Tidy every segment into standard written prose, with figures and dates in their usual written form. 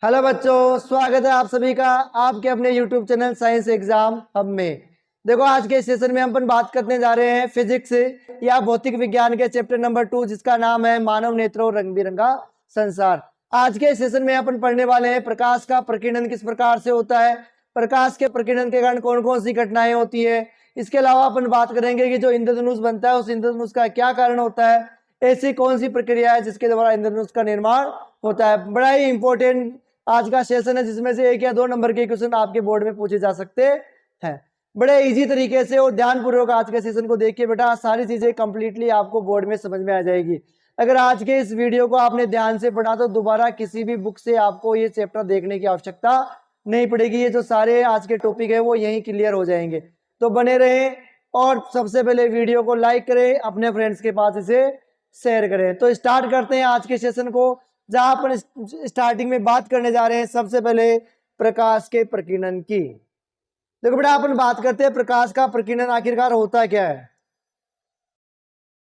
Hello बच्चों, स्वागत है आप सभी का आपके अपने YouTube channel science exam hub में। देखो, आज के सेशन में हम अपन बात करने जा रहे हैं फिजिक्स या भौतिक विज्ञान के चैप्टर नंबर 2, जिसका नाम है मानव नेत्रों रंग बिरंगा संसार। आज के सेशन में अपन पढ़ने वाले हैं प्रकाश का प्रकीर्णन किस प्रकार से होता है, प्रकाश के प्रकीर्णन के कारण कौन कौन सी घटनाएं होती है। इसके अलावा अपन बात करेंगे कि जो इंद्रधनुष बनता है उस इंद्रधनुष का क्या कारण होता है, ऐसी कौन सी प्रक्रिया है जिसके द्वारा इंद्रधनुष का निर्माण होता है। बड़ा ही इंपॉर्टेंट आज का सेशन है, जिसमें से 1 या 2 नंबर के क्वेश्चन आपके बोर्ड में पूछे जा सकते हैं। बड़े इजी तरीके से और ध्यानपूर्वक आज के सेशन को देखिए बेटा, सारी चीजें कंप्लीटली आपको बोर्ड में समझ में आ जाएगी। अगर आज के इस वीडियो को आपने ध्यान से पढ़ा तो दोबारा किसी भी बुक से आपको ये चैप्टर देखने की आवश्यकता नहीं पड़ेगी। ये जो सारे आज के टॉपिक है वो यहीं क्लियर हो जाएंगे। तो बने रहें और सबसे पहले वीडियो को लाइक करें, अपने फ्रेंड्स के पास इसे शेयर करें। तो स्टार्ट करते हैं आज के सेशन को, जहां अपन स्टार्टिंग में बात करने जा रहे हैं सबसे पहले प्रकाश के प्रकीर्णन की। देखो बेटा, अपन बात करते हैं प्रकाश का प्रकीर्णन आखिरकार होता क्या है।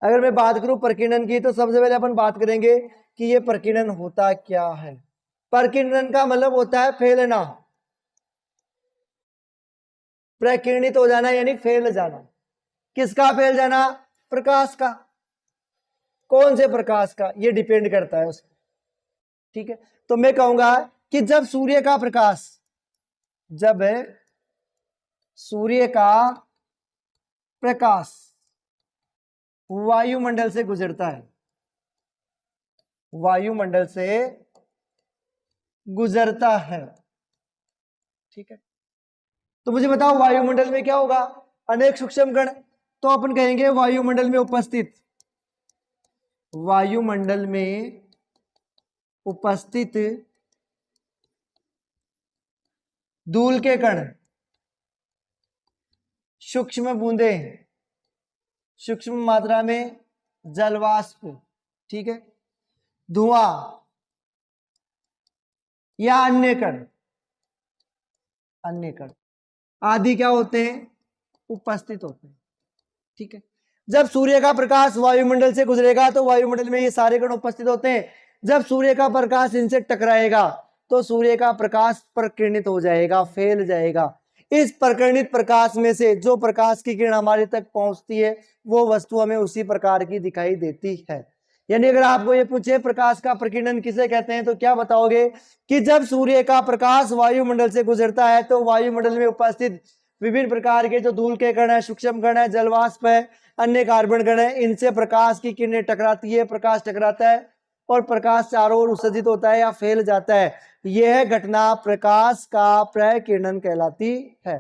अगर मैं बात करूं प्रकीर्णन की तो सबसे पहले अपन बात करेंगे कि ये प्रकीर्णन होता क्या है। प्रकीर्णन का मतलब होता है फैलना, प्रकीर्णित हो जाना यानी फैल जाना। किसका फैल जाना? प्रकाश का। कौन से प्रकाश का? ये डिपेंड करता है उसको। ठीक है, तो मैं कहूंगा कि जब सूर्य का प्रकाश, जब सूर्य का प्रकाश वायुमंडल से गुजरता है, वायुमंडल से गुजरता है, ठीक है, तो मुझे बताओ वायुमंडल में क्या होगा? अनेक सूक्ष्म कण। तो अपन कहेंगे वायुमंडल में उपस्थित, वायुमंडल में उपस्थित धूल के कण, सूक्ष्म बूंदें, सूक्ष्म मात्रा में जलवाष्प, ठीक है, धुआं या अन्य कण, अन्य कण आदि क्या होते हैं? उपस्थित होते हैं। ठीक है, जब सूर्य का प्रकाश वायुमंडल से गुजरेगा तो वायुमंडल में ये सारे कण उपस्थित होते हैं। जब सूर्य का प्रकाश इनसे टकराएगा तो सूर्य का प्रकाश प्रकीर्णित हो जाएगा, फैल जाएगा। इस प्रकीर्णित प्रकाश में से जो प्रकाश की किरण हमारे तक पहुंचती है वो वस्तु हमें उसी प्रकार की दिखाई देती है। यानी अगर आपको ये पूछे प्रकाश का प्रकीर्णन किसे कहते हैं तो क्या बताओगे कि जब सूर्य का प्रकाश वायुमंडल से गुजरता है तो वायुमंडल में उपस्थित विभिन्न प्रकार के जो धूल के कण है, सूक्ष्म कण है, जलवाष्प है, अन्य कार्बन कण है, इनसे प्रकाश की किरणें टकराती है, प्रकाश टकराता है और प्रकाश चारों ओर उत्सर्जित होता है या फैल जाता है। यह घटना प्रकाश का प्रकीर्णन कहलाती है।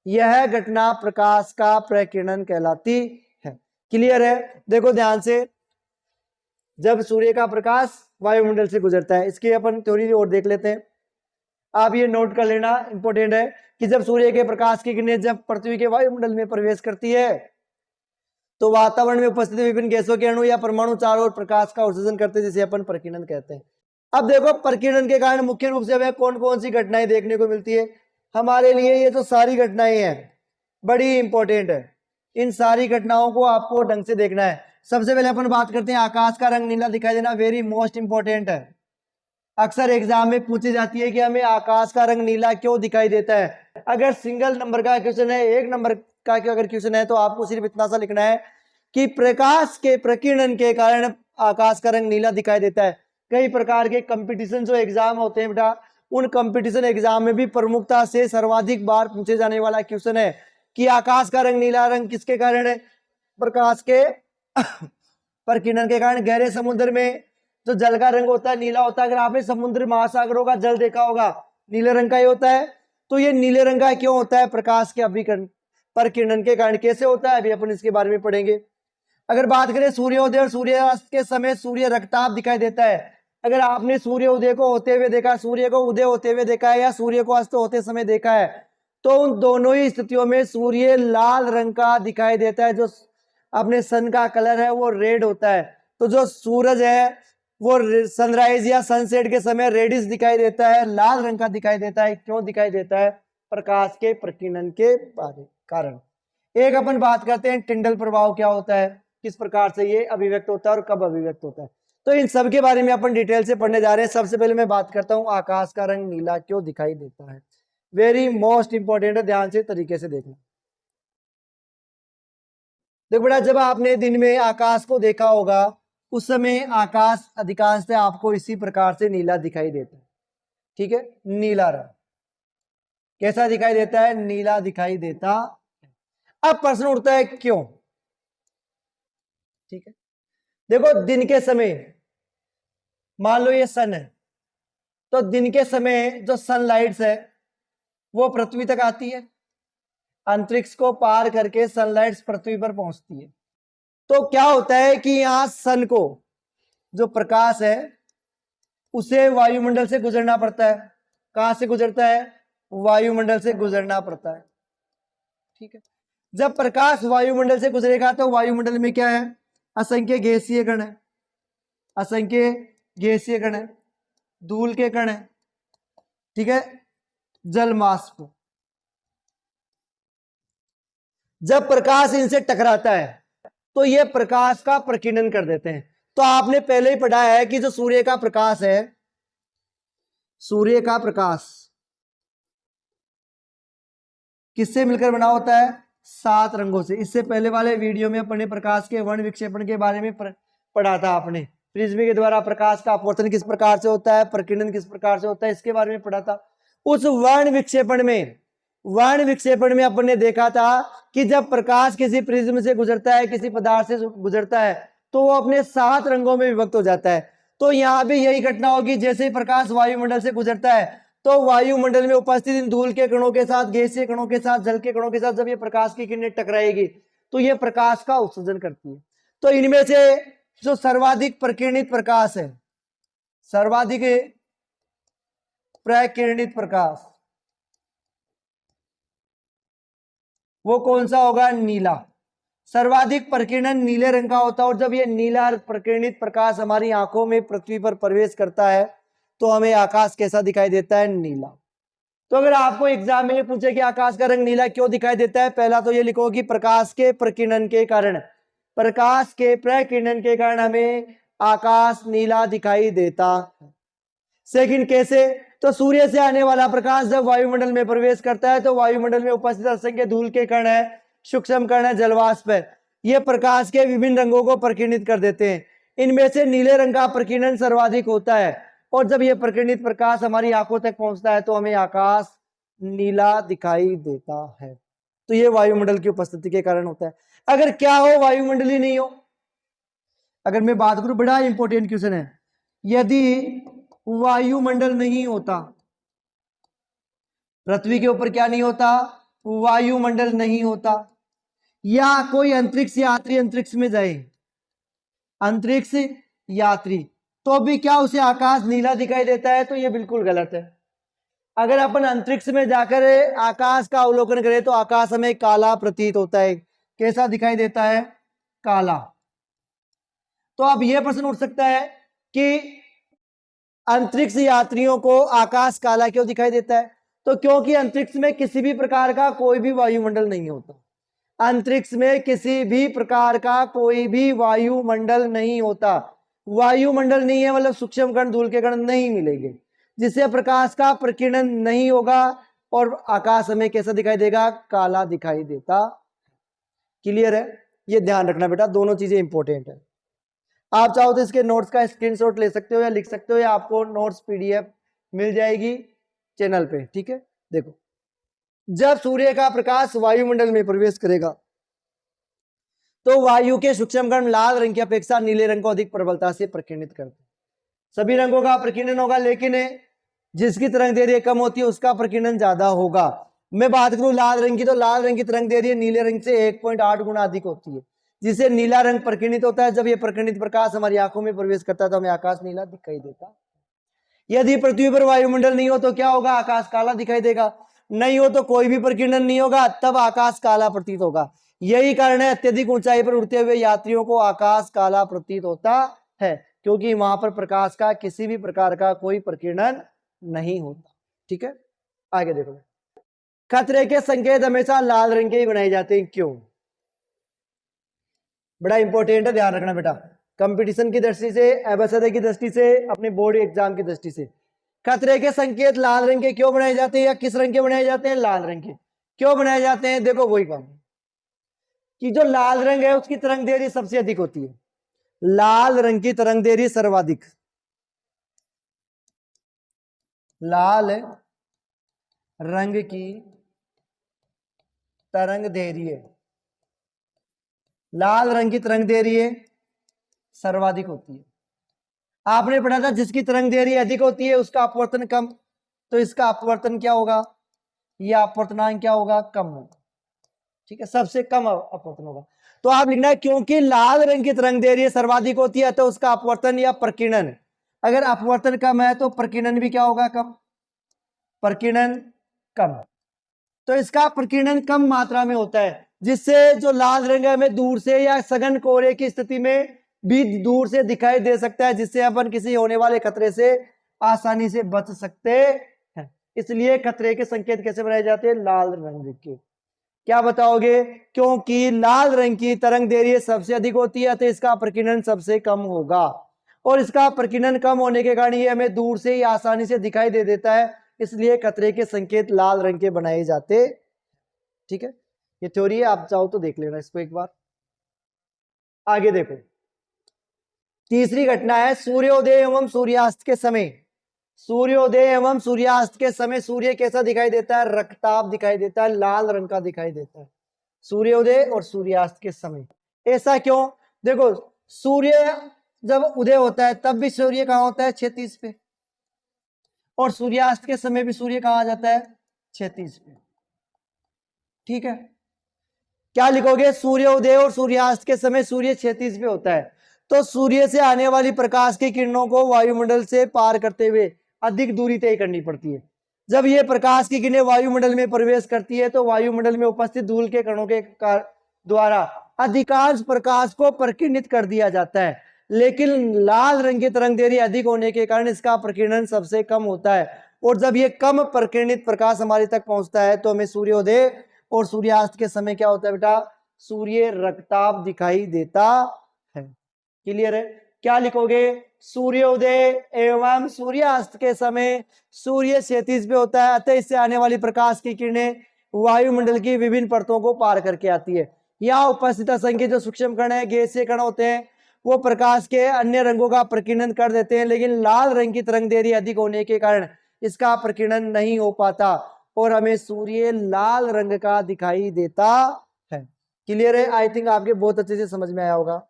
यह घटना प्रकाश का प्रकीर्णन कहलाती है। क्लियर है? देखो ध्यान से, जब सूर्य का प्रकाश वायुमंडल से गुजरता है, इसकी अपन थ्योरी और देख लेते हैं। आप ये नोट कर लेना, इंपॉर्टेंट है कि जब सूर्य के प्रकाश की किरणें जब पृथ्वी के वायुमंडल में प्रवेश करती है तो वातावरण में उपस्थित विभिन्न गैसों के अणु या परमाणु चारों ओर प्रकाश का उत्सर्जन करते हैं, जिसे अपन प्रकीर्णन कहते हैं। अब देखो, प्रकीर्णन के कारण मुख्य रूप से हमें कौन कौन सी घटनाएं देखने को मिलती है। हमारे लिए ये तो सारी घटनाएं हैं, बड़ी इंपॉर्टेंट है। इन सारी घटनाओं को आपको ढंग से देखना है। सबसे पहले अपन बात करते हैं आकाश का रंग नीला दिखाई देना, वेरी मोस्ट इंपॉर्टेंट है। अक्सर एग्जाम में पूछी जाती है कि हमें आकाश का रंग नीला क्यों दिखाई देता है। अगर सिंगल नंबर का क्वेश्चन है, 1 नंबर का अगर क्वेश्चन है तो आपको सिर्फ इतना सा लिखना है कि प्रकाश के प्रकीर्णन के कारण आकाश का रंग नीला दिखाई देता है। कई प्रकार के कंपटीशन जो एग्जाम होते हैं बेटा, उन कंपटीशन एग्जाम में भी प्रमुखता से सर्वाधिक बार पूछे जाने वाला क्वेश्चन है कि आकाश का रंग नीला रंग किसके कारण है? प्रकाश के प्रकीर्णन के कारण। गहरे समुद्र में जो जल का रंग होता है नीला होता है। अगर आपने समुद्र महासागरों का जल देखा होगा, नीले रंग का ही होता है। तो ये नीले रंग का क्यों होता है? प्रकाश के अभिकरण प्रकीर्णन के कारण। कैसे होता है अभी अपन इसके बारे में पढ़ेंगे। अगर बात करें सूर्योदय और सूर्यास्त के समय सूर्य रक्ताभ दिखाई देता है। अगर आपने सूर्योदय को होते हुए देखा, सूर्य को उदय होते हुए देखा है या सूर्य को अस्त होते समय देखा है, तो उन दोनों ही स्थितियों में सूर्य लाल रंग का दिखाई देता है। जो अपने सन का कलर है वो रेड होता है। तो जो सूरज है वो सनराइज या सनसेट के समय रेडिश दिखाई देता है, लाल रंग का दिखाई देता है। क्यों दिखाई देता है? प्रकाश के प्रकीर्णन के कारण। एक अपन बात करते हैं टिंडल प्रभाव क्या होता है, किस प्रकार से ये अभिव्यक्त होता है और कब अभिव्यक्त होता है। तो इन सब के बारे में अपन डिटेल से पढ़ने जा रहे हैं। सबसे पहले मैं बात करता हूं आकाश का रंग नीला क्यों दिखाई देता है। वेरी मोस्ट इंपॉर्टेंट है, ध्यान से तरीके से देखना। देखो बेटा, जब आपने दिन में आकाश को देखा होगा उस समय आकाश अधिकांशतः आपको इसी प्रकार से नीला दिखाई देता है। ठीक है, नीला रंग कैसा दिखाई देता है? नीला दिखाई देता। अब प्रश्न उठता है क्यों? ठीक है, देखो दिन के समय मान लो ये सन है, तो दिन के समय जो सनलाइट्स है वो पृथ्वी तक आती है, अंतरिक्ष को पार करके सनलाइट्स पृथ्वी पर पहुंचती है। तो क्या होता है कि यहां सन को जो प्रकाश है उसे वायुमंडल से गुजरना पड़ता है। कहां से गुजरता है? वायुमंडल से गुजरना पड़ता है। ठीक है, जब प्रकाश वायुमंडल से गुजरेगा तो वायुमंडल में क्या है? असंख्य गैसीय कण है, असंख्य गैसीय कण है, धूल के कण है, ठीक है, जलमाष्प। जब प्रकाश इनसे टकराता है तो ये प्रकाश का प्रकीर्णन कर देते हैं। तो आपने पहले ही पढ़ा है कि जो सूर्य का प्रकाश है, सूर्य का प्रकाश किससे मिलकर बना होता है? 7 रंगों से। इससे पहले वाले वीडियो में अपने प्रकाश के वर्ण विक्षेपण के बारे में पढ़ा था आपने। प्रिज्म के द्वारा प्रकाश का अपवर्तन किस प्रकार से होता है, प्रकीर्णन किस प्रकार से होता है, इसके बारे में पढ़ा था। उस वर्ण विक्षेपण में अपन ने देखा था कि जब प्रकाश किसी प्रिज्म से गुजरता है, किसी पदार्थ से गुजरता है, तो वो अपने 7 रंगों में विभक्त हो जाता है। तो यहां भी यही घटना होगी। जैसे ही प्रकाश वायुमंडल से गुजरता है तो वायुमंडल में उपस्थित इन धूल के कणों के साथ, गैसीय कणों के साथ, जल के कणों के साथ जब ये प्रकाश की किरणें टकराएगी तो ये प्रकाश का उत्सर्जन करती है। तो इनमें से जो सर्वाधिक प्रकीर्णित प्रकाश है, सर्वाधिक प्रकीर्णित प्रकाश, वो कौन सा होगा? नीला। सर्वाधिक प्रकीर्णन नीले रंग का होता है। और जब ये नीला प्रकीर्णित प्रकाश हमारी आंखों में पृथ्वी पर प्रवेश करता है तो हमें आकाश कैसा दिखाई देता है? नीला। तो अगर आपको एग्जाम में पूछे कि आकाश का रंग नीला क्यों दिखाई देता है, पहला तो ये लिखो कि प्रकाश के प्रकीर्णन के कारण, प्रकाश के प्रकीर्णन के कारण हमें आकाश नीला दिखाई देता। सेकंड कैसे? तो सूर्य से आने वाला प्रकाश जब वायुमंडल में प्रवेश करता है तो वायुमंडल में उपस्थित असंख्य धूल के कण है, सूक्ष्म कण है, जलवाष्प है, ये प्रकाश के विभिन्न रंगों को प्रकीर्णित कर देते हैं। इनमें से नीले रंग का प्रकीर्णन सर्वाधिक होता है। और जब यह प्रकीर्णित प्रकाश हमारी आंखों तक पहुंचता है तो हमें आकाश नीला दिखाई देता है। तो यह वायुमंडल की उपस्थिति के कारण होता है। अगर क्या हो, वायुमंडल ही नहीं हो, अगर मैं बात करूं, बड़ा इंपॉर्टेंट क्वेश्चन है, यदि वायुमंडल नहीं होता, पृथ्वी के ऊपर क्या नहीं होता? वायुमंडल नहीं होता, या कोई अंतरिक्ष यात्री अंतरिक्ष में जाए, अंतरिक्ष यात्री, तो भी क्या उसे आकाश नीला दिखाई देता है? तो यह बिल्कुल गलत है। अगर अपन अंतरिक्ष में जाकर आकाश का अवलोकन करें तो आकाश हमें काला प्रतीत होता है। कैसा दिखाई देता है? काला। तो अब यह प्रश्न उठ सकता है कि अंतरिक्ष यात्रियों को आकाश काला क्यों दिखाई देता है? तो क्योंकि अंतरिक्ष में किसी भी प्रकार का कोई भी वायुमंडल नहीं होता। अंतरिक्ष में किसी भी प्रकार का कोई भी वायुमंडल नहीं होता। वायुमंडल नहीं है मतलब सूक्ष्म कण, धूल के कण नहीं मिलेंगे, जिससे प्रकाश का प्रकीर्णन नहीं होगा और आकाश हमें कैसा दिखाई देगा? काला दिखाई देता। क्लियर है? ये ध्यान रखना बेटा, दोनों चीजें इंपॉर्टेंट है। आप चाहो तो इसके नोट्स का स्क्रीनशॉट ले सकते हो या लिख सकते हो, या आपको नोट्स पीडीएफ मिल जाएगी चैनल पे। ठीक है, देखो, जब सूर्य का प्रकाश वायुमंडल में प्रवेश करेगा तो वायु के सूक्ष्म कण लाल रंग की अपेक्षा नीले रंग को अधिक प्रबलता से प्रकीर्णित करते हैं। सभी रंगों का प्रकीर्णन होगा, लेकिन जिसकी तरंग दैर्घ्य कम होती है उसका प्रकीर्णन ज्यादा होगा। मैं बात करूं लाल रंग की, तो लाल रंग की तरंग दैर्घ्य नीले रंग से 1.8 गुना अधिक होती है, जिससे नीला रंग प्रकीर्णित होता है। जब यह प्रकीर्णित प्रकाश हमारी आंखों में प्रवेश करता है तो हमें आकाश नीला दिखाई देता। यदि पृथ्वी पर वायुमंडल नहीं हो तो क्या होगा? आकाश काला दिखाई देगा। नहीं हो तो कोई भी प्रकीर्णन नहीं होगा, तब आकाश काला प्रतीत होगा। यही कारण है अत्यधिक ऊंचाई पर उड़ते हुए यात्रियों को आकाश काला प्रतीत होता है, क्योंकि वहां पर प्रकाश का किसी भी प्रकार का कोई प्रकीर्णन नहीं होता। ठीक है, आगे देखो। खतरे के संकेत हमेशा लाल रंग के ही बनाए जाते हैं। क्यों? बड़ा इंपॉर्टेंट है, ध्यान रखना बेटा। कंपटीशन की दृष्टि से, एबसद की दृष्टि से, अपने बोर्ड एग्जाम की दृष्टि से। खतरे के संकेत लाल रंग के क्यों बनाए जाते हैं या किस रंग के बनाए जाते हैं? लाल रंग के। क्यों बनाए जाते हैं? देखो वही काम कि जो लाल रंग है उसकी तरंग दैर्ध्य सबसे अधिक होती है। लाल रंग की तरंग दैर्ध्य सर्वाधिक, लाल रंग की तरंग दैर्ध्य, लाल रंग की तरंग दैर्ध्य सर्वाधिक होती है। आपने पढ़ा था जिसकी तरंग दैर्ध्य अधिक होती है उसका अपवर्तन कम, तो इसका अपवर्तन क्या होगा? यह अपवर्तनांक क्या होगा? कम होगा। ठीक है, सबसे कम अपवर्तन होगा। तो आप लिखना है क्योंकि लाल रंग की तरंग दैर्ध्य सर्वाधिक होती है तो उसका अपवर्तन या प्रकीर्णन, अगर अपवर्तन कम है तो प्रकीर्णन भी क्या होगा? कम, प्रकीर्णन कम। तो इसका प्रकीर्णन कम मात्रा में होता है, जिससे जो लाल रंग है हमें दूर से या सघन कोहरे की स्थिति में भी दूर से दिखाई दे सकता है, जिससे अपन किसी होने वाले खतरे से आसानी से बच सकते हैं। इसलिए खतरे के संकेत कैसे बनाए जाते हैं? लाल रंग के। क्या बताओगे? क्योंकि लाल रंग की तरंग दैर्ध्य सबसे अधिक होती है तो इसका प्रकीर्णन सबसे कम होगा, और इसका प्रकीर्णन कम होने के कारण ये हमें दूर से ही आसानी से दिखाई दे देता है, इसलिए खतरे के संकेत लाल रंग के बनाए जाते। ठीक है, ये थ्योरी है, आप चाहो तो देख लेना इसको एक बार। आगे देखो, तीसरी घटना है सूर्योदय एवं सूर्यास्त के समय। सूर्योदय एवं सूर्यास्त के समय सूर्य कैसा दिखाई देता है? रक्ताभ दिखाई देता है, लाल रंग का दिखाई देता है सूर्योदय और सूर्यास्त के समय। ऐसा क्यों? देखो, सूर्य जब उदय होता है तब भी सूर्य कहां होता है? क्षितिज पे, और सूर्यास्त के समय भी सूर्य कहां आ जाता है? क्षितिज पे। ठीक है, क्या लिखोगे? सूर्योदय और सूर्यास्त के समय सूर्य क्षितिज पे होता है, तो सूर्य से आने वाली प्रकाश की किरणों को वायुमंडल से पार करते हुए अधिक दूरी तय करनी पड़ती है। जब ये प्रकाश की किरणें वायुमंडल में प्रवेश करती है तो वायुमंडल में उपस्थित धूल के कणों के द्वारा अधिकांश प्रकाश को प्रकीर्णित कर दिया जाता है, लेकिन लाल रंग की तरंग दैर्ध्य अधिक होने के कारण इसका प्रकीर्णन सबसे कम होता है, और जब ये कम प्रकीर्णित प्रकाश हमारे तक पहुंचता है तो हमें सूर्योदय और सूर्यास्त के समय क्या होता है बेटा? सूर्य रक्ताभ दिखाई देता है। क्लियर है? क्या लिखोगे? सूर्योदय एवं सूर्यास्त के समय सूर्य क्षितिज पे होता है, अतः इससे आने वाली प्रकाश की किरणें वायुमंडल की विभिन्न परतों को पार करके आती है। यहाँ उपस्थित असंख्य जो सूक्ष्म कण है, गैसीय कण होते हैं, वो प्रकाश के अन्य रंगों का प्रकीर्णन कर देते हैं, लेकिन लाल रंग की तरंग दैर्ध्य अधिक होने के कारण इसका प्रकीर्णन नहीं हो पाता और हमें सूर्य लाल रंग का दिखाई देता है। क्लियर है? आई थिंक आपके बहुत अच्छे से समझ में आया होगा।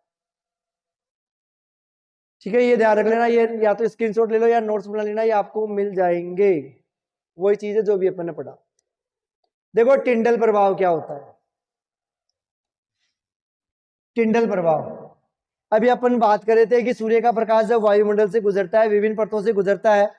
ठीक है, ये ध्यान रख लेना, ये या तो स्क्रीनशॉट ले लो या नोट्स बना लेना, ये आपको मिल जाएंगे। वही चीज है जो भी अपन ने पढ़ा। देखो टिंडल प्रभाव क्या होता है? टिंडल प्रभाव, अभी अपन बात कर रहे थे कि सूर्य का प्रकाश जब वायुमंडल से गुजरता है, विभिन्न परतों से गुजरता है,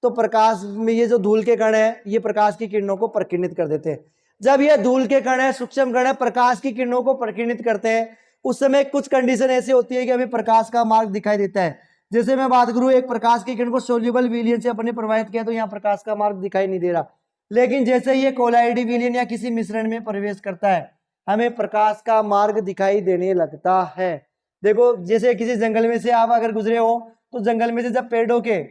तो प्रकाश में ये जो धूल के कण है ये प्रकाश की किरणों को प्रकीर्णित कर देते हैं। जब ये धूल के कण है, सूक्ष्म कण है, प्रकाश की किरणों को प्रकीर्णित करते हैं, उस समय कुछ कंडीशन ऐसी होती है कि हमें प्रकाश का मार्ग दिखाई देता है। जैसे मैं बात करूं, एक प्रकाश की किरण को सोल्यूबल विलयन से अपन ने प्रवाहित किया तो यहाँ प्रकाश का मार्ग दिखाई नहीं दे रहा, लेकिन जैसे ये कोलाइडी विलयन या किसी मिश्रण में प्रवेश करता है हमें प्रकाश का मार्ग दिखाई देने लगता है। देखो, जैसे किसी जंगल में से आप अगर गुजरे हो तो जंगल में से जब पेड़ों के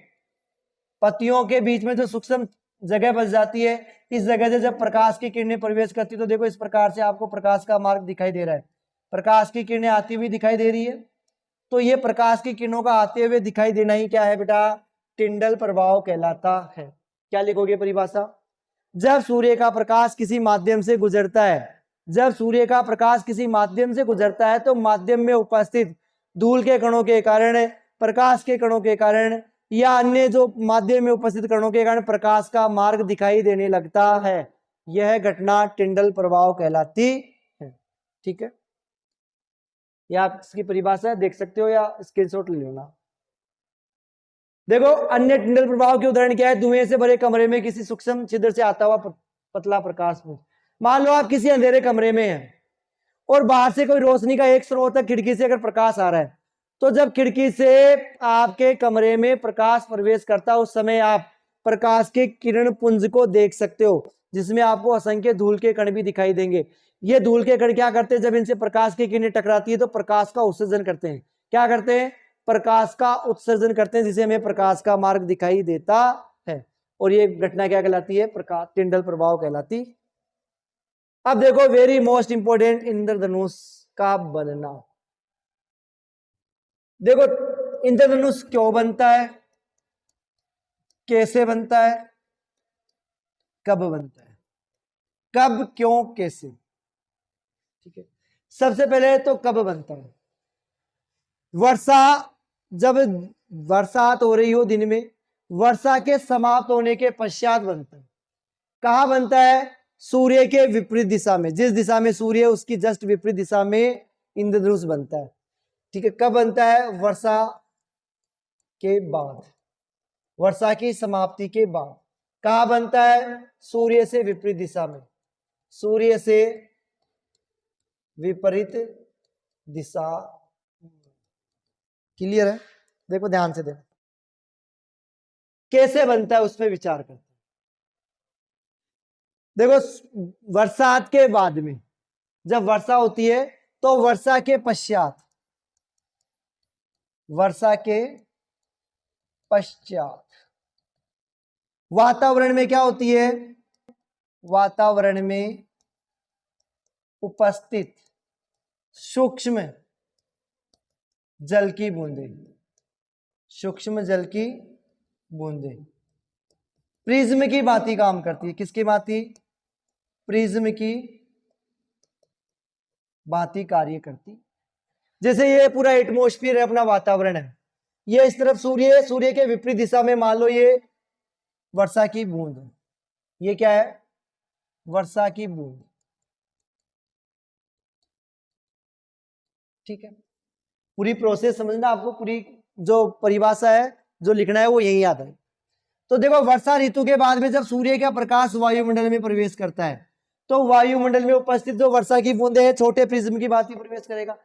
पत्तियों के बीच में जो सूक्ष्म जगह बच जाती है, इस जगह से जब प्रकाश की किरणें प्रवेश करती है तो देखो इस प्रकार से आपको प्रकाश का मार्ग दिखाई दे रहा है। प्रकाश की किरणें आती हुई दिखाई दे रही है, तो ये प्रकाश की किरणों का आते हुए दिखाई देना ही क्या है बेटा? टिंडल प्रभाव कहलाता है। क्या लिखोगे परिभाषा? जब सूर्य का प्रकाश किसी माध्यम से गुजरता है, जब सूर्य का प्रकाश किसी माध्यम से गुजरता है तो माध्यम में उपस्थित धूल के कणों के कारण, प्रकाश के कणों के कारण या अन्य जो माध्यम में उपस्थित कणों के कारण प्रकाश का मार्ग दिखाई देने लगता है। यह घटना टिंडल प्रभाव कहलाती है। ठीक है, या आप इसकी परिभाषा देख सकते हो या स्क्रीनशॉट ले लेना। देखो, अन्य टिंडल प्रभाव के उदाहरण क्या है? धुएं से भरे कमरे में किसी सूक्ष्म छिद्र से आता हुआ पतला प्रकाश। मान लो आप किसी अंधेरे कमरे में हैं और बाहर से कोई रोशनी का एक स्रोत है, खिड़की से अगर प्रकाश आ रहा है, तो जब खिड़की से आपके कमरे में प्रकाश प्रवेश करता है उस समय आप प्रकाश के किरण पुंज को देख सकते हो, जिसमें आपको असंख्य धूल के कण भी दिखाई देंगे। ये धूल के कण क्या करते हैं? जब इनसे प्रकाश की किरणें टकराती है तो प्रकाश का उत्सर्जन करते हैं। क्या करते हैं, प्रकाश का उत्सर्जन करते हैं, जिसे हमें प्रकाश का मार्ग दिखाई देता है। और ये घटना क्या कहलाती है, प्रकाश टिंडल प्रभाव कहलाती। अब देखो वेरी मोस्ट इंपोर्टेंट, इंद्रधनुष का बनना। देखो इंद्रधनुष क्यों बनता है, कैसे बनता है, कब बनता है, कब क्यों कैसे। ठीक है, सबसे पहले तो कब बनता है, वर्षा, जब बरसात हो रही हो दिन में, वर्षा के समाप्त होने के पश्चात बनता है। कहां बनता है, सूर्य के विपरीत दिशा में, जिस दिशा में सूर्य है उसकी जस्ट विपरीत दिशा में इंद्रधनुष बनता है। ठीक है, कब बनता है, वर्षा के बाद, वर्षा की समाप्ति के बाद। कहां बनता है, सूर्य से विपरीत दिशा में, सूर्य से विपरीत दिशा। क्लियर है, देखो ध्यान से देखो कैसे बनता है, उसमें विचार करते हैं। देखो बरसात के बाद में जब वर्षा होती है तो वर्षा के पश्चात, वर्षा के पश्चात वातावरण में क्या होती है, वातावरण में उपस्थित सूक्ष्म जल की बूंदें, सूक्ष्म जल की बूंदें प्रिज्म की भांति काम करती है। किसकी भांति, प्रिज्म की भांति कार्य करती। जैसे ये पूरा एटमॉस्फेयर है, अपना वातावरण है, ये इस तरफ सूर्य है, सूर्य के विपरीत दिशा में मान लो ये वर्षा की बूंद है, ये क्या है, वर्षा की बूंद। ठीक है, पूरी प्रोसेस समझना आपको, पूरी जो परिभाषा है जो लिखना है वो यही याद है। तो देखो वर्षा ऋतु के बाद में जब सूर्य का प्रकाश वायुमंडल में प्रवेश करता है तो वायुमंडल में उपस्थित जो वर्षा की बूंदे हैं छोटे प्रिज्म की भांति प्रवेश करेगा।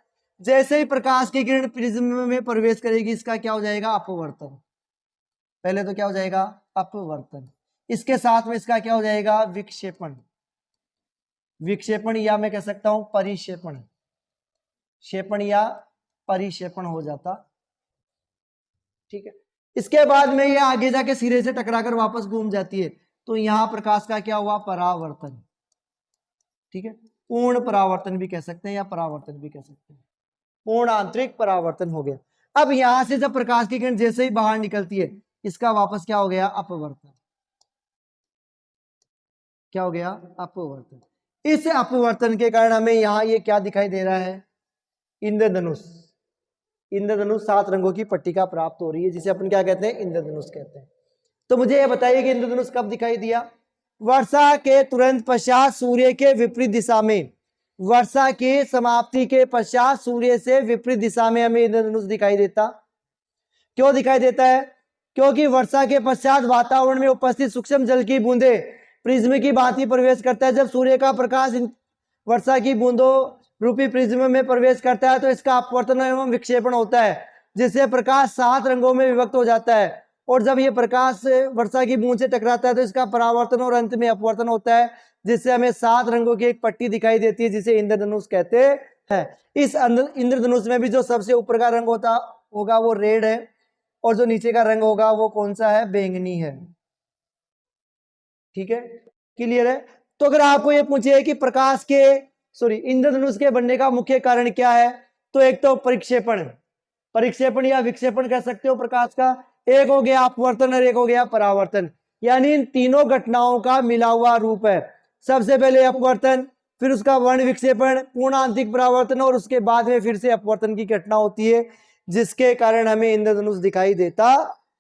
जैसे ही प्रकाश की किरण प्रिज्म में प्रवेश करेगी, इसका क्या हो जाएगा, अपवर्तन। पहले तो क्या हो जाएगा, अपवर्तन। इसके साथ में इसका क्या हो जाएगा, विक्षेपण, विक्षेपण या मैं कह सकता हूं परिक्षेपण, क्षेपण या परिक्षेपण हो जाता। ठीक है, इसके बाद में ये आगे जाके सिरे से टकराकर वापस घूम जाती है, तो यहां प्रकाश का क्या हुआ, परावर्तन। ठीक है, पूर्ण परावर्तन भी कह सकते हैं या परावर्तन भी कह सकते हैं, पूर्ण आंतरिक परावर्तन हो गया। अब यहां से जब प्रकाश की किरण जैसे ही बाहर निकलती है, इसका वापस क्या हो गया, अपवर्तन। क्या हो गया, अपवर्तन। इस अपवर्तन के कारण हमें यहां ये क्या दिखाई दे रहा है, इंद्रधनुष। इंद्रधनुष 7 रंगों की पट्टिका प्राप्त हो रही है, जिसे अपन क्या कहते हैं, इंद्रधनुष कहते हैं। तो मुझे यह बताइए कि इंद्रधनुष कब दिखाई दिया, वर्षा के तुरंत पश्चात सूर्य के विपरीत दिशा में, वर्षा की समाप्ति के पश्चात सूर्य से विपरीत दिशा में हमें इंद्रधनुष दिखाई देता। क्यों दिखाई देता है, क्योंकि वर्षा के पश्चात वातावरण में उपस्थित सूक्ष्म जल की बूंदे प्रिज्म की भांति प्रवेश करता है। जब सूर्य का प्रकाश वर्षा की बूंदों रूपी प्रिज्म में प्रवेश करता है तो इसका अपवर्तन एवं विक्षेपण होता है, जिससे प्रकाश 7 रंगों में विभक्त हो जाता है। और जब ये प्रकाश वर्षा की बूंद से टकराता है तो इसका परावर्तन और अंत में अपवर्तन होता है, जिससे हमें 7 रंगों की एक पट्टी दिखाई देती है, जिसे इंद्रधनुष कहते हैं। इस इंद्रधनुष में भी जो सबसे ऊपर का रंग होगा वो रेड है, और जो नीचे का रंग होगा वो कौन सा है, बैंगनी है। ठीक है, क्लियर है। तो अगर आपको ये पूछे कि प्रकाश के इंद्रधनुष के बनने का मुख्य कारण क्या है, तो एक तो परिक्षेपण, परिक्षेपण या विक्षेपण कह सकते हो प्रकाश का, एक हो गया अपवर्तन और एक हो गया परावर्तन। यानी इन तीनों घटनाओं का मिला हुआ रूप है। सबसे पहले अपवर्तन, फिर उसका वर्ण विक्षेपण, पूर्ण आंतरिक परावर्तन, और उसके बाद में फिर से अपवर्तन की घटना होती है, जिसके कारण हमें इंद्रधनुष दिखाई देता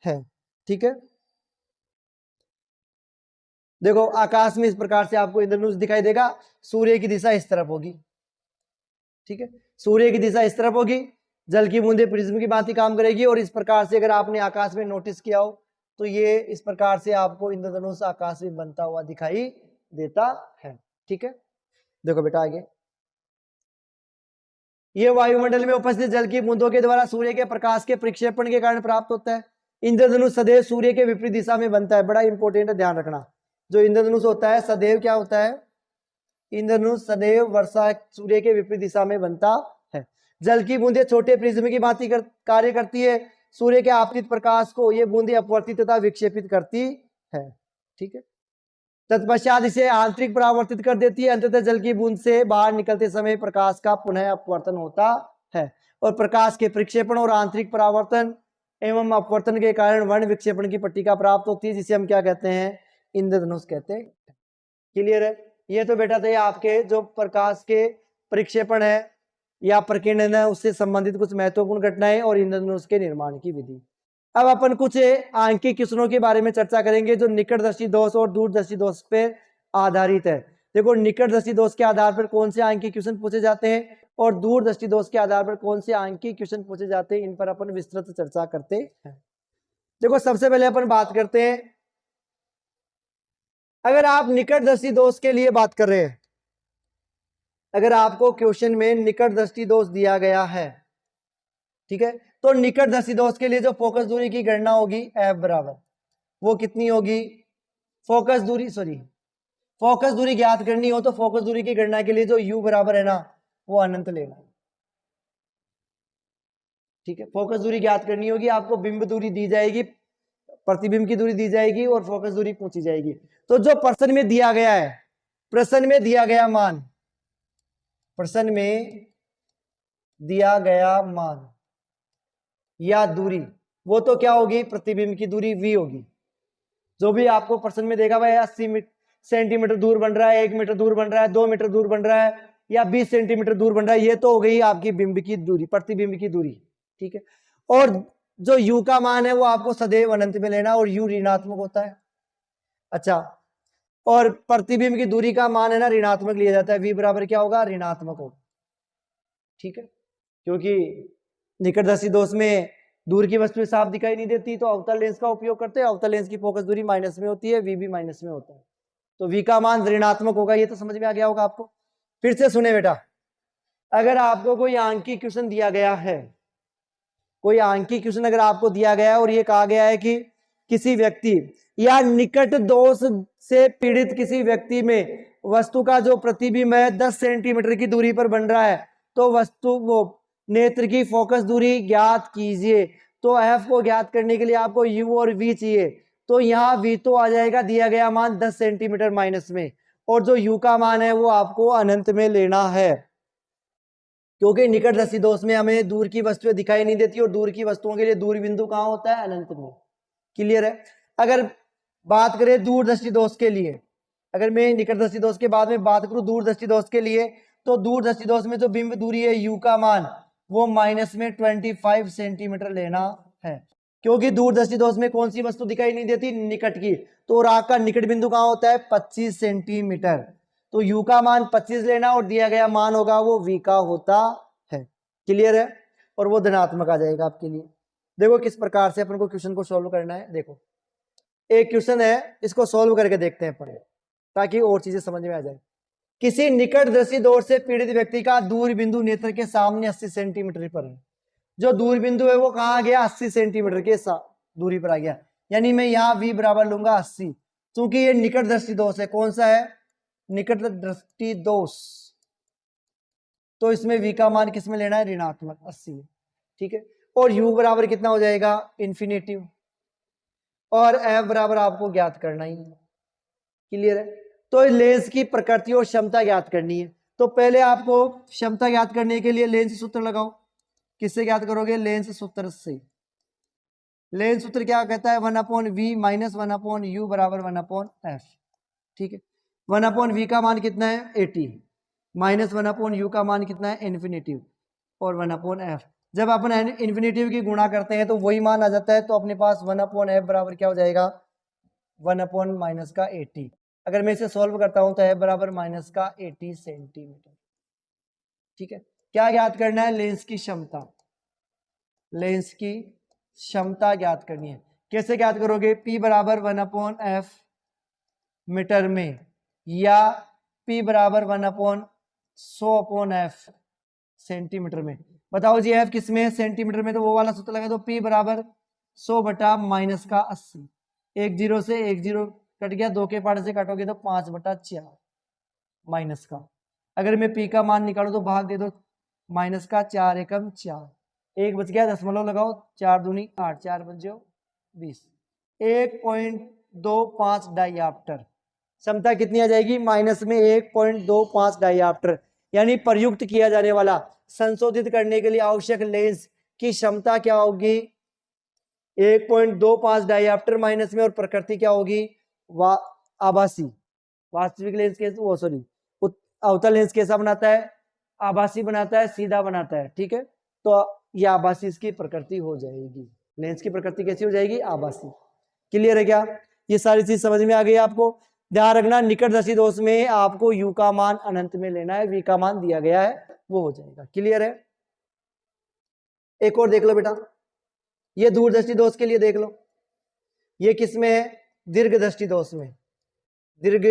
है। ठीक है, देखो आकाश में इस प्रकार से आपको इंद्रधनुष दिखाई देगा, सूर्य की दिशा इस तरफ होगी। ठीक है, सूर्य की दिशा इस तरफ होगी, जल की बूंदे प्रिज्म की भांति काम करेगी, और इस प्रकार से अगर आपने आकाश में नोटिस किया हो तो ये इस प्रकार से आपको इंद्रधनुष आकाश में बनता हुआ दिखाई देता है। ठीक है, देखो बेटा आगे, ये वायुमंडल में उपस्थित जल की बूंदों के द्वारा सूर्य के प्रकाश के प्रक्षेपण के कारण प्राप्त होता है। इंद्रधनुष सदैव सूर्य के विपरीत दिशा में बनता है, बड़ा इंपॉर्टेंट है, ध्यान रखना। जो इंद्रधनुष होता है सदैव क्या होता है, इंद्रधनुष सदैव वर्षा सूर्य के विपरीत दिशा में बनता है। जल की बूंदें छोटे प्रिज्म की भांति कार्य करती है। सूर्य के आपतित प्रकाश को ये बूंदें अपवर्तित तथा विक्षेपित करती है। ठीक है, तत्पश्चात इसे आंतरिक परावर्तित कर देती है। अंततः जल की बूंद से बाहर निकलते समय प्रकाश का पुनः अपवर्तन होता है और प्रकाश के प्रक्षेपण और आंतरिक परावर्तन एवं अपवर्तन के कारण वर्ण विक्षेपण की पट्टिका प्राप्त होती है, जिसे हम क्या कहते हैं, इंद्रधनुष कहते हैं। क्लियर है? ये तो बेटा थे आपके जो प्रकाश के प्रक्षेपण है या प्रकीर्णन है उससे संबंधित कुछ महत्वपूर्ण घटनाएं और इंद्रधनुष के निर्माण की विधि। अब अपन कुछ आंकिक क्वेश्चनों के बारे में चर्चा करेंगे जो निकटदर्शी दोष और दूरदर्शी दोष पर आधारित है। देखो, निकटदर्शी दोष के आधार पर कौन से आंकिक क्वेश्चन पूछे जाते हैं और दूरदर्शी दोष के आधार पर कौन से आंकिक क्वेश्चन पूछे जाते हैं, इन पर अपन विस्तृत चर्चा करते हैं। देखो, सबसे पहले अपन बात करते हैं, अगर आप निकटदर्शी दोष के लिए बात कर रहे हैं, अगर आपको क्वेश्चन में निकटदर्शी दोष दिया गया है, ठीक है, तो निकटदर्शी दोष के लिए जो फोकस दूरी की गणना होगी एफ बराबर, वो कितनी होगी, फोकस दूरी ज्ञात करनी हो तो फोकस दूरी की गणना के लिए जो u बराबर है ना, वो अनंत लेना। ठीक है, फोकस दूरी ज्ञात करनी होगी, आपको बिंब दूरी दी जाएगी, प्रतिबिंब की दूरी दी जाएगी और फोकस दूरी पूछी जाएगी। तो जो प्रश्न में दिया गया है, प्रश्न में दिया गया मान, प्रश्न में दिया गया मान या दूरी, वो तो क्या होगी, प्रतिबिंब की दूरी v होगी। जो भी आपको प्रश्न में देगा भाई 80 सेंटीमीटर दूर बन रहा है, 1 मीटर दूर बन रहा है, 2 मीटर दूर बन रहा है या 20 सेंटीमीटर दूर बन रहा है, ये तो हो गई आपकी बिंब की दूरी, प्रतिबिंब की दूरी। ठीक है, और जो u का मान है वो आपको सदैव अनंत में लेना और u ऋणात्मक होता है। अच्छा, और प्रतिबिंब की दूरी का मान है ना ऋणात्मक लिया जाता है, v बराबर क्या होगा, ऋणात्मक होगा। ठीक है, क्योंकि निकटदर्शी दोष में दूर की वस्तु साफ दिखाई नहीं देती तो अवतल लेंस का उपयोग करते हैं, अवतल लेंस की फोकस दूरी माइनस में होती है, v भी माइनस में होता है, तो v का मान ऋणात्मक होगा। ये तो समझ में आ गया होगा आपको। फिर से सुने बेटा, अगर आपको कोई आंकिक क्वेश्चन दिया गया है, कोई आंकिक क्वेश्चन अगर आपको दिया गया है और ये कहा गया है कि किसी व्यक्ति या निकट दोष से पीड़ित किसी व्यक्ति में वस्तु का जो प्रतिबिंब है 10 सेंटीमीटर की दूरी पर बन रहा है, तो वस्तु वो नेत्र की फोकस दूरी ज्ञात कीजिए। तो एफ को ज्ञात करने के लिए आपको यू और वी चाहिए, तो यहाँ वी तो आ जाएगा दिया गया मान 10 सेंटीमीटर माइनस में, और जो यू का मान है वो आपको अनंत में लेना है, क्योंकि निकटदर्शी दोष में हमें दूर की वस्तुएं दिखाई नहीं देती और दूर की वस्तुओं के लिए दूर बिंदु कहाँ होता है, अनंत में। क्लियर है? अगर बात करें दूरदर्शी दोष के लिए, अगर मैं निकटदर्शी दोष के बाद में बात करूं दूरदर्शी दोष के लिए, तो दूरदर्शी दोष में जो बिंब दूरी है यू का मान वो माइनस में 25 सेंटीमीटर लेना है, क्योंकि दूरदर्शी दोष में कौन सी वस्तु दिखाई नहीं देती, निकट की, तो राग का निकट बिंदु कहाँ होता है, 25 सेंटीमीटर। तो u का मान 25 लेना और दिया गया मान होगा वो v का होता है। क्लियर है? और वो धनात्मक आ जाएगा आपके लिए। देखो किस प्रकार से अपन को क्वेश्चन को सॉल्व करना है। देखो एक क्वेश्चन है, इसको सॉल्व करके देखते हैं अपन, ताकि और चीजें समझ में आ जाए। किसी निकटदर्शी दोष से पीड़ित व्यक्ति का दूर बिंदु नेत्र के सामने 80 सेंटीमीटर पर है। जो दूर बिंदु है वो कहाँ आ गया, 80 सेंटीमीटर के दूरी पर आ गया, यानी मैं यहाँ v बराबर लूंगा 80, क्योंकि ये निकटदर्शी दोष है। कौन सा है, निकटदृष्टि दोष, तो इसमें v का मान किस में लेना है, ऋणात्मक 80 में। ठीक है, और u बराबर कितना हो जाएगा, इन्फिनेटिव, और f बराबर आपको ज्ञात करना ही है। क्लियर है? तो लेंस की प्रकृति और क्षमता ज्ञात करनी है। तो पहले आपको क्षमता ज्ञात करने के लिए लेंस सूत्र लगाओ। किससे ज्ञात करोगे, लेंस सूत्र से। लेंस सूत्र क्या कहता है, 1/v माइनस 1/u बराबर 1/f। ठीक है, 1/v का मान कितना है, 80, माइनस 1/u का मान कितना है, इन्फिनेटिव, और 1/f। जब अपन इन्फिनेटिव की गुणा करते हैं तो वही मान आ जाता है, तो अपने पास 1/f बराबर क्या हो जाएगा, 1/ माइनस का 80। अगर मैं इसे सॉल्व करता हूं तो f बराबर माइनस का 80 सेंटीमीटर। ठीक है, क्या ज्ञात करना है, लेंस की क्षमता। लेंस की क्षमता ज्ञात करनी है। कैसे ज्ञात करोगे, p बराबर 1/f मीटर में, या p बराबर 1/100/f सेंटीमीटर में। बताओ जी f किस में, सेंटीमीटर में, तो वो वाला सूत्र लगा दो, p बराबर 100 बटा माइनस का 80। 1 0 से 1 0 कट गया, 2 के पार्ट से काटोगे तो 5/4 माइनस का। अगर मैं p का मान निकालू तो भाग दे दो माइनस का 4 एकम 4, 1 बच गया, दशमलव लगाओ, 4 दूनी 8, 4 बचो 20, 1.25 डाइऑप्टर। क्षमता कितनी आ जाएगी? माइनस में 1.25 डाइऑप्टर, यानी प्रयुक्त किया जाने वाला संशोधित करने के लिए आवश्यक लेंस की क्षमता क्या होगी? 1.25 डाइऑप्टर माइनस में, और प्रकृति क्या होगी? आभासी। वास्तविक लेंस के वो सॉरी अवतल लेंस कैसा बनाता है? आभासी बनाता है, सीधा बनाता है, ठीक है। तो ये आभासी इसकी प्रकृति हो जाएगी, लेंस की प्रकृति कैसी हो जाएगी? आभासी। क्लियर है क्या? ये सारी चीज समझ में आ गई आपको? ध्यान रखना, निकटदर्शी दोष में आपको u का मान अनंत में लेना है, v का मान दिया गया है, वो हो जाएगा। क्लियर है? एक और देख लो बेटा, ये दूरदृष्टि दोष के लिए देख लो, ये किस में है? दीर्घ दृष्टि दोष में, दीर्घ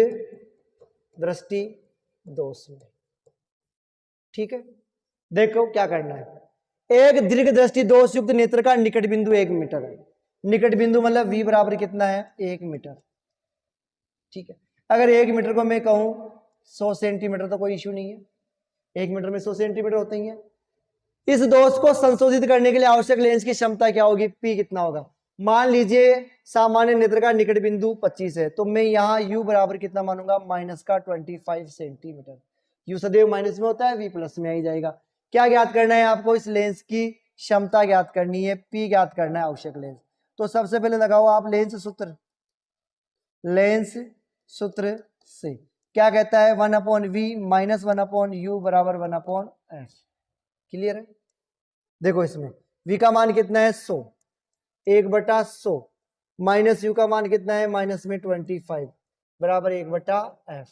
दृष्टि दोष में, ठीक है। देखो क्या करना है, एक दीर्घ दृष्टि दोष युक्त नेत्र का निकट बिंदु 1 मीटर है। निकट बिंदु मतलब v बराबर कितना है? 1 मीटर, ठीक है। अगर 1 मीटर को मैं कहूं 100 सेंटीमीटर तो कोई इश्यू नहीं है, 1 मीटर में 100 सेंटीमीटर होते ही है। इस दोष को संशोधित करने के लिए आवश्यक लेंस की क्षमता क्या होगी? P कितना होगा? मान लीजिए सामान्य नेत्र का निकट बिंदु 25 है, तो मैं यहाँ u बराबर कितना मानूंगा? माइनस का 25 सेंटीमीटर। u सदैव माइनस में होता है, v प्लस में आ ही जाएगा। क्या ज्ञात करना है आपको? इस लेंस की क्षमता ज्ञात करनी है, P ज्ञात करना है, आवश्यक लेंस। तो सबसे पहले लगाओ आप लेंस सूत्र। लेंस सूत्र से क्या कहता है? 1/v माइनस 1/u बराबर 1/f। क्लियर है? देखो इसमें v का मान कितना है? 100, 1/100 माइनस u का मान कितना है? माइनस में 25 बराबर 1/f।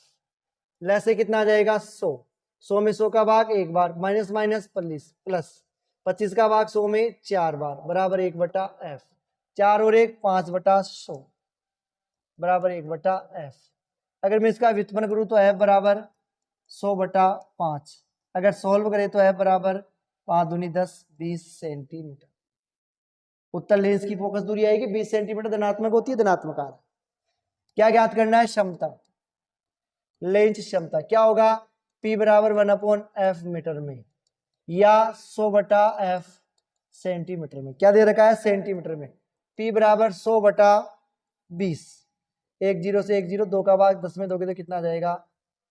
लेस से कितना आ जाएगा? 100, 100 में 100 का भाग एक बार, माइनस माइनस प्लस 25 का भाग 100 में 4 बार बराबर 1/f। 4 और 1 5/100 बराबर 1/f। अगर मैं इसका व्युत्पन्न करूं तो f बराबर 100/5। अगर सोल्व करें तो f बराबर 5 दूनी 10, 20 सेंटीमीटर। उत्तर लेंस की फोकस दूरी आएगी 20 सेंटीमीटर, धनात्मक होती है, धनात्मक आर। क्या ज्ञात करना है? क्षमता, लेंस क्षमता क्या होगा? P बराबर 1/f मीटर में या 100/f सेंटीमीटर में। क्या दे रखा है? सेंटीमीटर में। P बराबर 100/20, 1 0 से 1 0, 2 का भाग 10 में दोगे तो कितना आ जाएगा?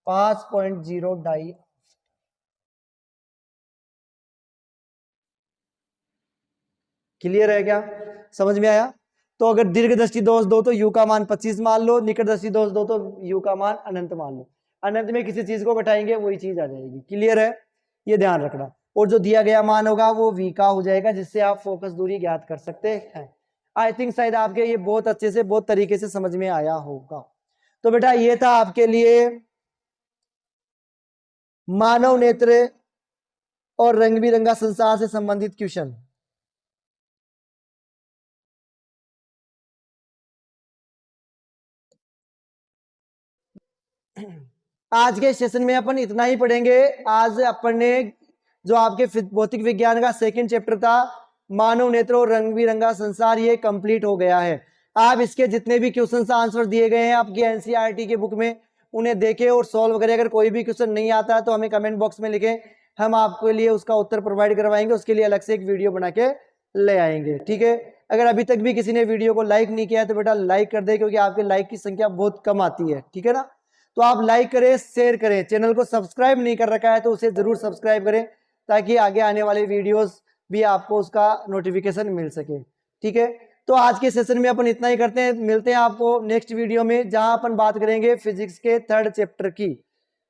5.0 डाई। क्लियर है क्या? समझ में आया? तो अगर दीर्घ दृष्टि दोष दो तो u का मान 25 मान लो, निकट दृष्टि दोष दो तो u का मान अनंत मान लो। अनंत में किसी चीज को घटाएंगे वही चीज आ जाएगी। क्लियर है? ये ध्यान रखना। और जो दिया गया मान होगा वो v का हो जाएगा, जिससे आप फोकस दूरी ज्ञात कर सकते हैं। आई थिंक शायद आपके ये बहुत अच्छे से, बहुत तरीके से समझ में आया होगा। तो बेटा ये था आपके लिए मानव नेत्र और रंग बिरंगा संसार से संबंधित क्वेश्चन। आज के सेशन में अपन इतना ही पढ़ेंगे। आज अपन ने जो आपके भौतिक विज्ञान का सेकंड चैप्टर था, मानव नेत्र और रंग बिरंगा संसार, ये कंप्लीट हो गया है। आप इसके जितने भी क्वेश्चन आंसर दिए गए हैं आपके एनसीईआरटी के बुक में, उन्हें देखें और सॉल्व करें। अगर कोई भी क्वेश्चन नहीं आता है तो हमें कमेंट बॉक्स में लिखें, हम आपके लिए उसका उत्तर प्रोवाइड करवाएंगे। उसके लिए अलग से एक वीडियो बना के ले आएंगे, ठीक है। अगर अभी तक भी किसी ने वीडियो को लाइक नहीं किया है तो बेटा लाइक कर दे, क्योंकि आपके लाइक की संख्या बहुत कम आती है, ठीक है ना। तो आप लाइक करें, शेयर करें। चैनल को सब्सक्राइब नहीं कर रखा है तो उसे जरूर सब्सक्राइब करें, ताकि आगे आने वाले वीडियोस भी आपको उसका नोटिफिकेशन मिल सके, ठीक है। तो आज के सेशन में अपन इतना ही करते हैं, मिलते हैं आपको नेक्स्ट वीडियो में, जहां अपन बात करेंगे फिजिक्स के थर्ड चैप्टर की,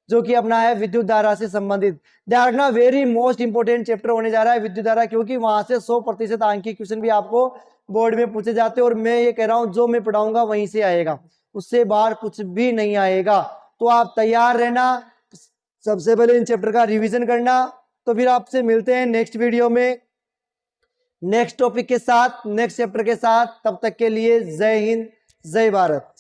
जो कि अपना है विद्युत धारा से संबंधित। ध्यान रखना, वेरी मोस्ट इंपोर्टेंट चैप्टर होने जा रहा है विद्युत धारा, क्योंकि वहां से 100% अंक के क्वेश्चन भी आपको बोर्ड में पूछे जाते हैं। और मैं ये कह रहा हूं, जो मैं पढ़ाऊंगा वहीं से आएगा, उससे बाहर कुछ भी नहीं आएगा। तो आप तैयार रहना, सबसे पहले इन चैप्टर का रिवीजन करना। तो फिर आपसे मिलते हैं नेक्स्ट वीडियो में, नेक्स्ट टॉपिक के साथ, नेक्स्ट चैप्टर के साथ। तब तक के लिए जय हिंद, जय भारत।